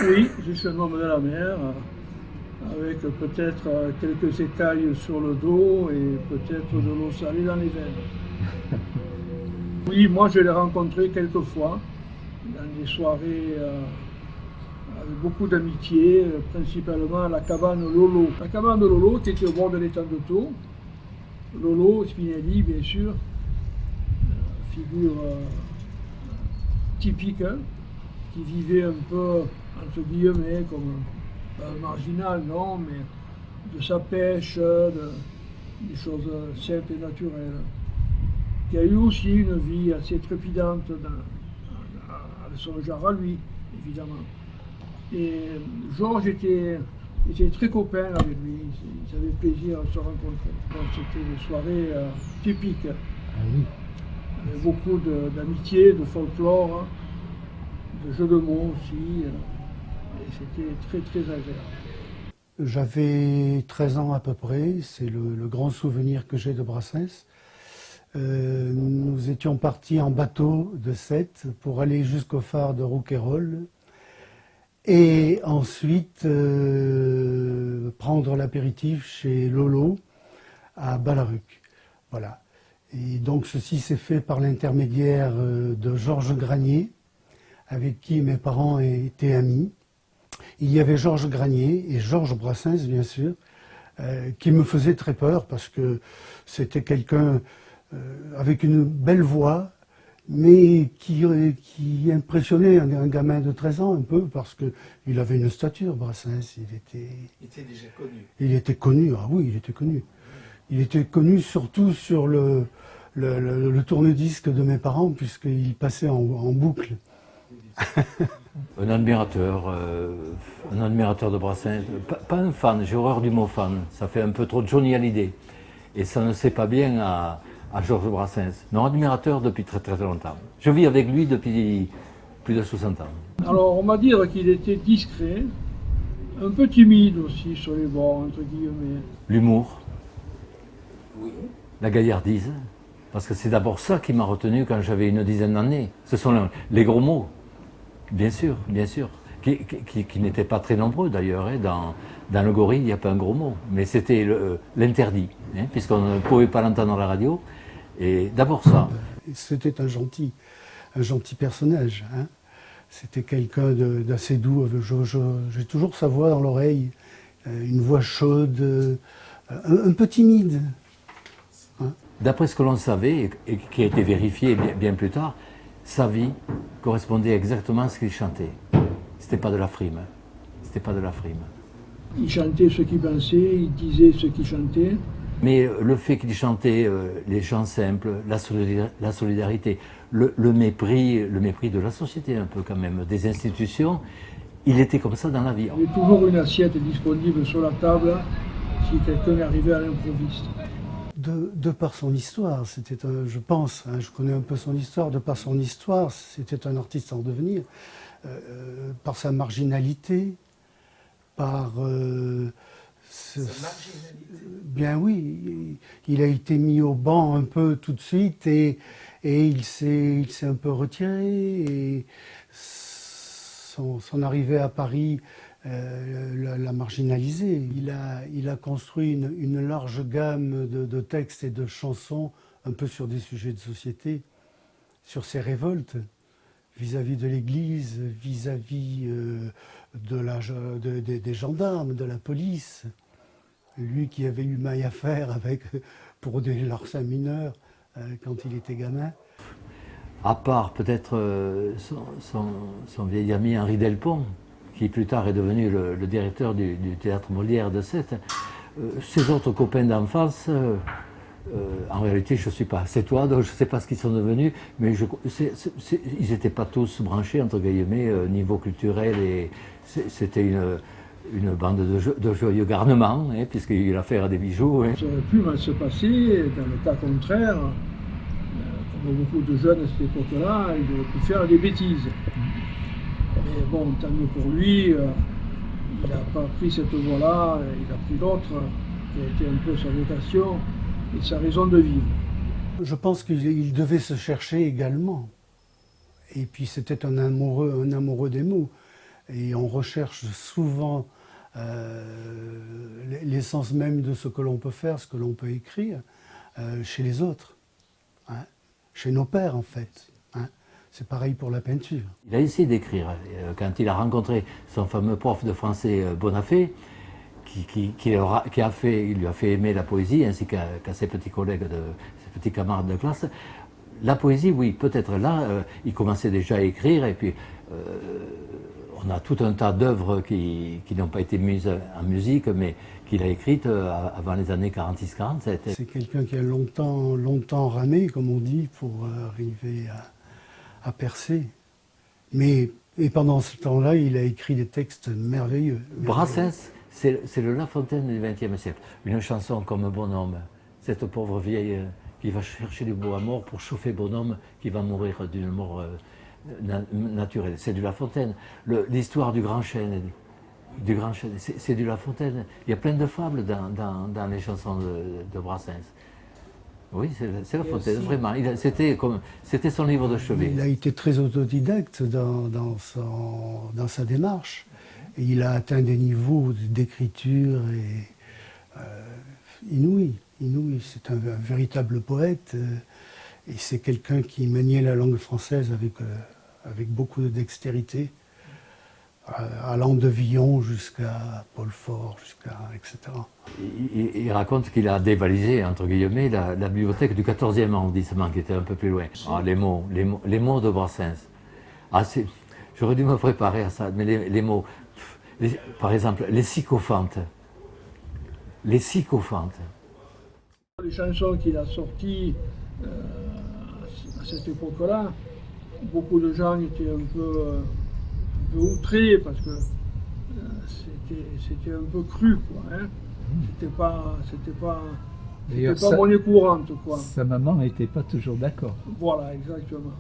Oui, je suis un homme de la mer, avec peut-être quelques écailles sur le dos et peut-être de l'eau salée dans les veines. Oui, moi je l'ai rencontré quelques fois dans des soirées avec beaucoup d'amitié, principalement à la cabane Lolo. La cabane de Lolo qui était au bord de l'étang de Thau. Lolo, Spinelli bien sûr, figure typique, hein, qui vivait un peu, entre guillemets, comme un marginal, non, mais de sa pêche, des choses simples et naturelles. Qui a eu aussi une vie assez trépidante avec son genre à lui, évidemment. Et Georges était très copain avec lui, ils avaient plaisir à se rencontrer. Donc c'était des soirées typiques, avec beaucoup d'amitié, de folklore, hein, de jeux de mots aussi, et c'était très très agréable. J'avais 13 ans à peu près, c'est le grand souvenir que j'ai de Brassens. Nous étions partis en bateau de Sète pour aller jusqu'au phare de Rouquayrol et ensuite prendre l'apéritif chez Lolo à Balaruc. Voilà. Et donc ceci s'est fait par l'intermédiaire de Georges Granier, avec qui mes parents étaient amis. Il y avait Georges Granier et Georges Brassens, bien sûr, qui me faisaient très peur parce que c'était quelqu'un avec une belle voix, mais qui impressionnait un gamin de 13 ans un peu parce qu'il avait une stature, Brassens. Il était déjà connu. Il était connu, ah oui, il était connu. Il était connu surtout sur le tourne-disque de mes parents puisqu'il passait en boucle. Un admirateur de Brassens, pas un fan, j'ai horreur du mot fan, ça fait un peu trop Johnny Hallyday. Et ça ne sait pas bien à Georges Brassens. Non, admirateur depuis très très longtemps. Je vis avec lui depuis plus de 60 ans. Alors on va dire qu'il était discret, un peu timide aussi sur les bords, entre guillemets. L'humour, Oui. la gaillardise, parce que c'est d'abord ça qui m'a retenu quand j'avais une dizaine d'années. Ce sont les gros mots. Bien sûr, qui n'étaient pas très nombreux d'ailleurs. Hein. Dans le gorille, il n'y a pas un gros mot, mais c'était l'interdit, hein, puisqu'on ne pouvait pas l'entendre à la radio. Et d'abord ça. C'était un gentil personnage. Hein. C'était quelqu'un d'assez doux. J'ai toujours sa voix dans l'oreille, une voix chaude, un peu timide. Hein. D'après ce que l'on savait, et qui a été vérifié bien plus tard, sa vie correspondait exactement à ce qu'il chantait. C'était pas de la frime. C'était pas de la frime. Il chantait ce qu'il pensait, il disait ce qu'il chantait. Mais le fait qu'il chantait les gens simples, la solidarité, le mépris de la société un peu quand même, des institutions, il était comme ça dans la vie. Il y avait toujours une assiette disponible sur la table si quelqu'un arrivait à l'improviste. De par son histoire, je pense, hein, je connais un peu son histoire, de par son histoire, c'était un artiste en devenir, par sa marginalité, par... Sa marginalité. Bien oui, il a été mis au banc un peu tout de suite et il s'est un peu retiré et son arrivée à Paris l'a marginalisé. Il a construit une large gamme de textes et de chansons un peu sur des sujets de société, sur ses révoltes vis-à-vis de l'Église, vis-à-vis des gendarmes, de la police. Lui qui avait eu maille à faire pour des larcins mineurs quand il était gamin. À part peut-être son vieil ami Henri Delpont, qui plus tard est devenu le directeur du théâtre Molière de Sète, ses autres copains d'enfance, en réalité je ne suis pas assez toi, donc je ne sais pas ce qu'ils sont devenus, mais ils n'étaient pas tous branchés entre guillemets niveau culturel, et c'était une bande de joyeux garnements, hein, puisqu'il y a eu l'affaire des bijoux. Hein. Ça aurait pu mal se passer, dans le cas contraire, comme beaucoup de jeunes à cette époque-là, ils auraient pu faire des bêtises. Mais bon, tant mieux pour lui, il n'a pas pris cette voie-là, il a pris l'autre, qui a été un peu sa vocation et sa raison de vivre. Je pense qu'il devait se chercher également. Et puis c'était un amoureux des mots. Et on recherche souvent l'essence même de ce que l'on peut faire, ce que l'on peut écrire, chez les autres, hein, chez nos pères en fait. Hein. C'est pareil pour la peinture. Il a essayé d'écrire. Quand il a rencontré son fameux prof de français Bonafé, qui lui a fait aimer la poésie, ainsi qu'à ses petits collègues, ses petits camarades de classe, la poésie, oui, peut-être là, il commençait déjà à écrire, et puis on a tout un tas d'œuvres qui n'ont pas été mises en musique, mais qu'il a écrites avant les années 46-47. C'est quelqu'un qui a longtemps ramé, comme on dit, pour arriver à percer. Et pendant ce temps-là, il a écrit des textes merveilleux. Brassens, c'est le La Fontaine du XXe siècle. Une chanson comme Bonhomme, cette pauvre vieille qui va chercher du bois mort pour chauffer Bonhomme, qui va mourir d'une mort naturelle. C'est du La Fontaine. L'histoire du grand chêne, c'est du La Fontaine. Il y a plein de fables dans les chansons de Brassens. Oui, c'est La Fontaine, vraiment. C'était son livre de chevet. Il a été très autodidacte dans sa démarche. Et il a atteint des niveaux d'écriture inouïs. C'est un véritable poète. Et c'est quelqu'un qui maniait la langue française avec beaucoup de dextérité, allant de Villon jusqu'à Paul Fort, etc. Il raconte qu'il a dévalisé, entre guillemets, la bibliothèque du 14e arrondissement, qui était un peu plus loin. Ah, les mots de Brassens. Ah, j'aurais dû me préparer à ça, mais les mots... par exemple, les sycophantes. Les sycophantes. Les chansons qu'il a sorties à cette époque-là, beaucoup de gens étaient un peu outrés parce que c'était un peu cru, quoi. Hein. C'était pas monnaie courante, quoi. Sa maman n'était pas toujours d'accord. Voilà, exactement.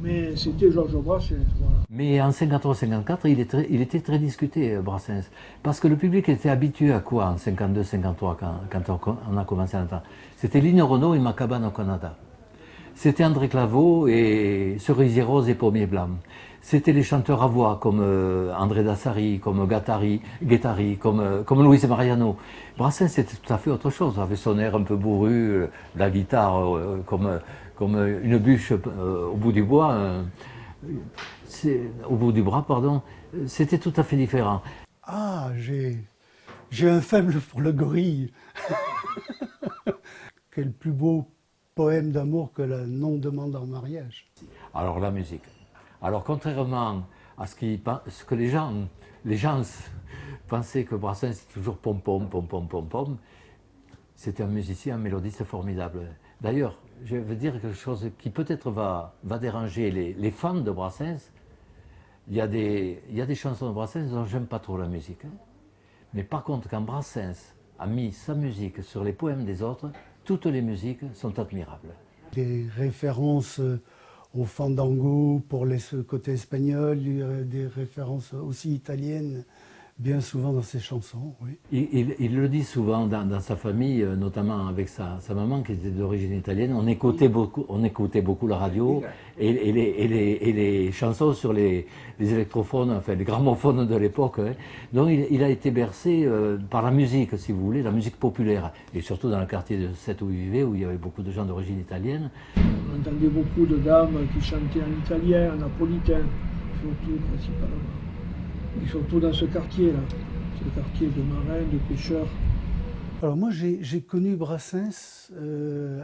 Mais c'était Georges Brassens, voilà. Mais en 53-54, il était très discuté, Brassens. Parce que le public était habitué à quoi en 52-53, quand on a commencé à l'entendre? C'était Lino Renaud et Ma cabane au Canada. C'était André Claveau et Cerisier Rose et Pommier Blanc. C'était les chanteurs à voix comme André Dassari, comme Guettari, comme Luis Mariano. Brassens, c'était tout à fait autre chose, avec son air un peu bourru, la guitare comme une bûche au bout du bois, au bout du bras, pardon. C'était tout à fait différent. Ah, j'ai un faible pour le gorille. Quel plus beau poème d'amour que la non-demande en mariage. Alors la musique. Alors contrairement à ce que les gens pensaient que Brassens c'était toujours pom-pom, pom-pom, pom-pom, c'était un musicien, un mélodiste formidable. D'ailleurs, je veux dire quelque chose qui peut-être va déranger les fans de Brassens. Il y a des chansons de Brassens dont j'aime pas trop la musique. Hein. Mais par contre, quand Brassens a mis sa musique sur les poèmes des autres, toutes les musiques sont admirables. Des références au fandango pour ce côté espagnol, des références aussi italiennes, bien souvent dans ses chansons, oui. Il le dit souvent dans sa famille, notamment avec sa maman qui était d'origine italienne. On écoutait beaucoup la radio et les chansons sur les électrophones, enfin les gramophones de l'époque. Hein. Donc il a été bercé par la musique, si vous voulez, la musique populaire. Et surtout dans le quartier de Sète où il vivait, où il y avait beaucoup de gens d'origine italienne. On entendait beaucoup de dames qui chantaient en italien, en napolitain, surtout principalement. Et surtout dans ce quartier-là, c'est le quartier de marins, de pêcheurs. Alors moi j'ai connu Brassens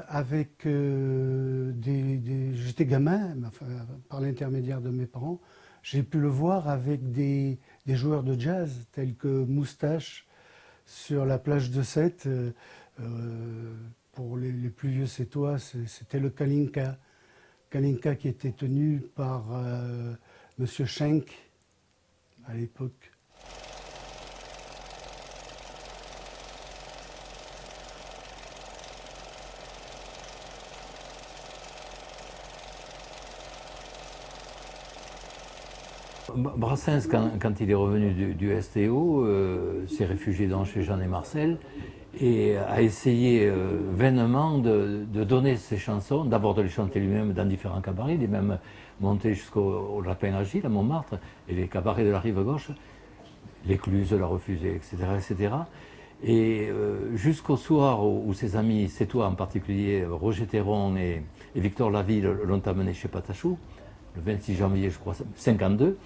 avec j'étais gamin, enfin, par l'intermédiaire de mes parents, j'ai pu le voir avec des joueurs de jazz tels que Moustache sur la plage de Sète. Pour les plus vieux Sétois, c'était le Kalinka. Kalinka qui était tenu par Monsieur Schenk à l'époque. Brassens, quand il est revenu du STO, s'est réfugié donc chez Jean et Marcel et a essayé vainement de donner ses chansons, d'abord de les chanter lui-même dans différents cabarets. Il est même monté jusqu'au Lapin Agile à Montmartre et les cabarets de la rive gauche. L'Écluse l'a refusé, etc. etc. Et jusqu'au soir où ses amis, c'est toi en particulier, Roger Théron et Victor Laville l'ont amené chez Patachou, le 26 janvier, je crois, 52,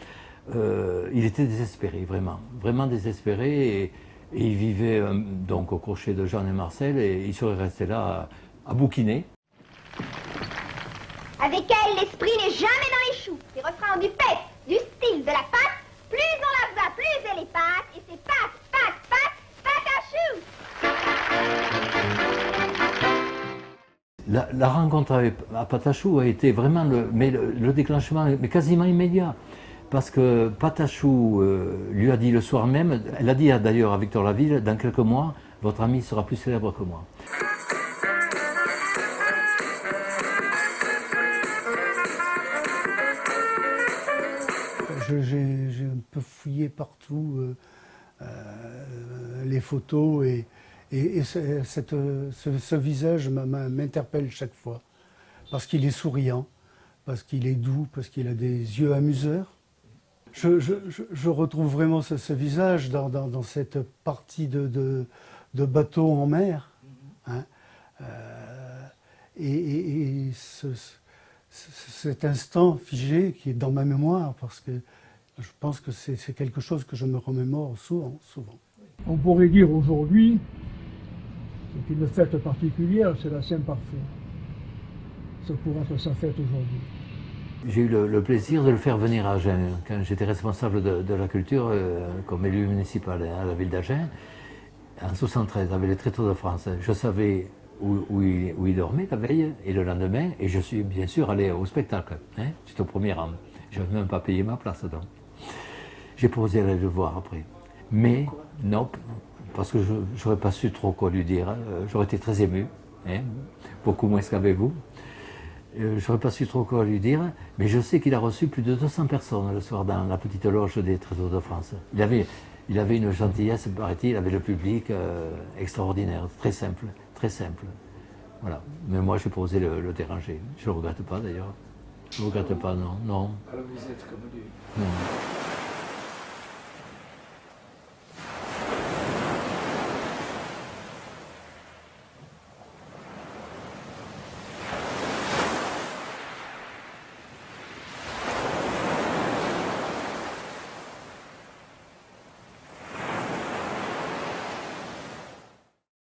il était désespéré, vraiment désespéré. Et il vivait donc au crochet de Jean et Marcel et il serait resté là à bouquiner. Avec elle, l'esprit n'est jamais dans les choux. Les refrains ont du pep, du style, de la patte. Plus on la va, plus elle est patte. Et c'est patte, patte, patte, patachou. La rencontre à Patachou a été vraiment le déclenchement, mais quasiment immédiat. Parce que Patachou lui a dit le soir même, elle a dit d'ailleurs à Victor Laville, dans quelques mois, votre ami sera plus célèbre que moi. J'ai un peu fouillé partout les photos et ce visage m'interpelle chaque fois. Parce qu'il est souriant, parce qu'il est doux, parce qu'il a des yeux amuseurs. Je retrouve vraiment ce visage dans cette partie de bateau en mer. Hein, et cet instant figé qui est dans ma mémoire, parce que je pense que c'est quelque chose que je me remémore souvent. On pourrait dire aujourd'hui, c'est une fête particulière, c'est la Saint-Parfait. Ça pourrait être sa fête aujourd'hui. J'ai eu le plaisir de le faire venir à Agen, quand j'étais responsable de la culture comme élu municipal à la ville d'Agen, en 1973, avec les Tréteaux de France. Je savais où il dormait la veille et le lendemain, et je suis bien sûr allé au spectacle. Hein, j'étais au premier rang. Je n'avais même pas payé ma place donc. J'ai proposé d'aller le voir après. Mais non, parce que je n'aurais pas su trop quoi lui dire. J'aurais été très ému, hein, beaucoup moins qu'avec vous. Je n'aurais pas su trop quoi lui dire, mais je sais qu'il a reçu plus de 200 personnes le soir dans la petite loge des Trésors de France. Il avait une gentillesse, paraît-il, avec le public extraordinaire, très simple. Voilà. Mais moi, j'ai posé le déranger. Je ne le regrette pas d'ailleurs. Je ne regrette pas, non. Alors vous êtes comme lui. Non.